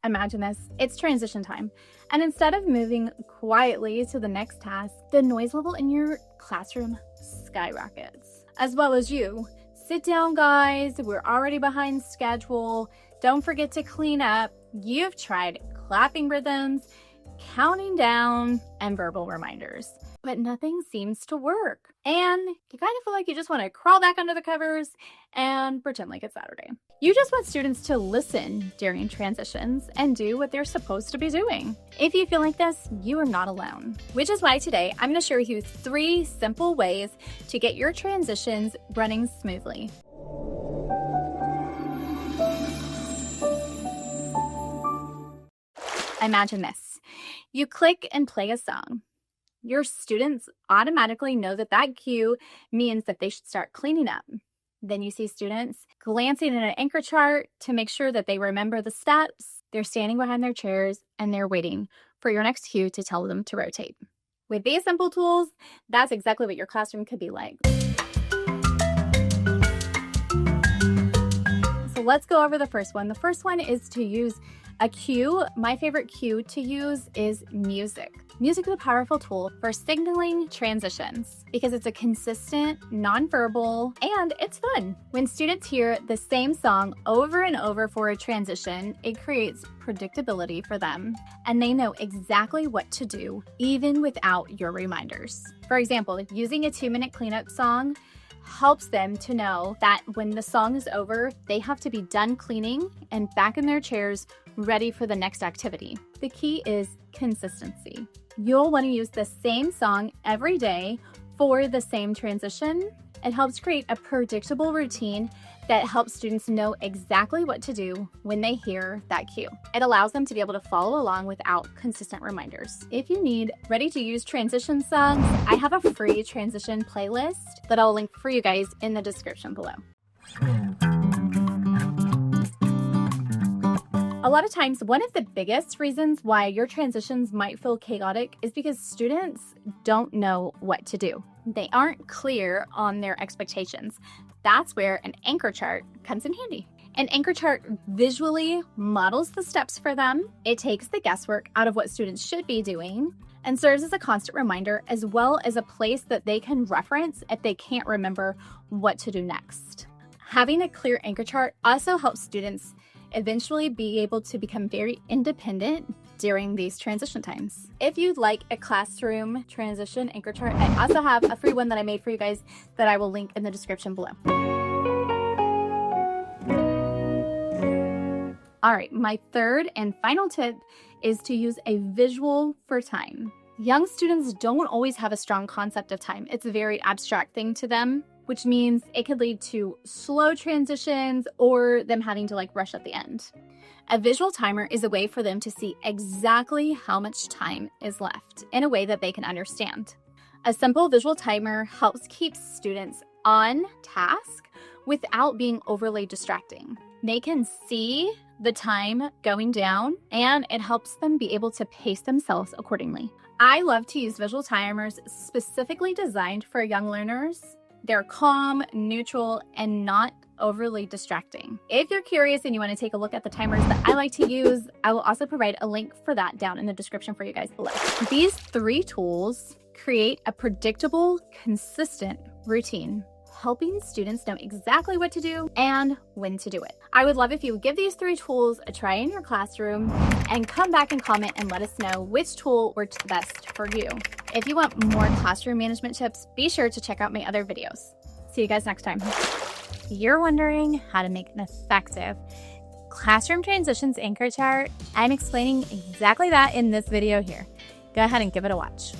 Imagine this, it's transition time. And instead of moving quietly to the next task, the noise level in your classroom skyrockets. As well as you. Sit down, guys, we're already behind schedule. Don't forget to clean up. You've tried clapping rhythms, counting down, and verbal reminders, but nothing seems to work. And you kind of feel like you just want to crawl back under the covers and pretend like it's Saturday. You just want students to listen during transitions and do what they're supposed to be doing. If you feel like this, you are not alone. Which is why today I'm going to share with you 3 simple ways to get your transitions running smoothly. Imagine this. You click and play a song. Your students automatically know that that cue means that they should start cleaning up. Then you see students glancing at an anchor chart to make sure that they remember the steps. They're standing behind their chairs and they're waiting for your next cue to tell them to rotate. With these simple tools, that's exactly what your classroom could be like. So let's go over the first one. The first one is to use a cue. My favorite cue to use is music. Music is a powerful tool for signaling transitions because it's a consistent, nonverbal, and it's fun. When students hear the same song over and over for a transition, it creates predictability for them, and they know exactly what to do, even without your reminders. For example, using a 2-minute cleanup song helps them to know that when the song is over, they have to be done cleaning and back in their chairs, ready for the next activity. The key is consistency. You'll want to use the same song every day for the same transition. It helps create a predictable routine that helps students know exactly what to do when they hear that cue. It allows them to be able to follow along without consistent reminders. If you need ready-to-use transition songs, I have a free transition playlist that I'll link for you guys in the description below. A lot of times, one of the biggest reasons why your transitions might feel chaotic is because students don't know what to do. They aren't clear on their expectations. That's where an anchor chart comes in handy. An anchor chart visually models the steps for them. It takes the guesswork out of what students should be doing and serves as a constant reminder, as well as a place that they can reference if they can't remember what to do next. Having a clear anchor chart also helps students eventually be able to become very independent during these transition times. If you'd like a classroom transition anchor chart, I also have a free one that I made for you guys that I will link in the description below. All right, my third and final tip is to use a visual for time. Young students don't always have a strong concept of time. It's a very abstract thing to them, which means it could lead to slow transitions or them having to rush at the end. A visual timer is a way for them to see exactly how much time is left in a way that they can understand. A simple visual timer helps keep students on task without being overly distracting. They can see the time going down, and it helps them be able to pace themselves accordingly. I love to use visual timers specifically designed for young learners. They're calm, neutral, and not overly distracting. If you're curious and you want to take a look at the timers that I like to use, I will also provide a link for that down in the description for you guys below. These 3 tools create a predictable, consistent routine, helping students know exactly what to do and when to do it. I would love if you would give these 3 tools a try in your classroom and come back and comment and let us know which tool works the best for you. If you want more classroom management tips, be sure to check out my other videos. See you guys next time. You're wondering how to make an effective classroom transitions anchor chart? I'm explaining exactly that in this video here. Go ahead and give it a watch.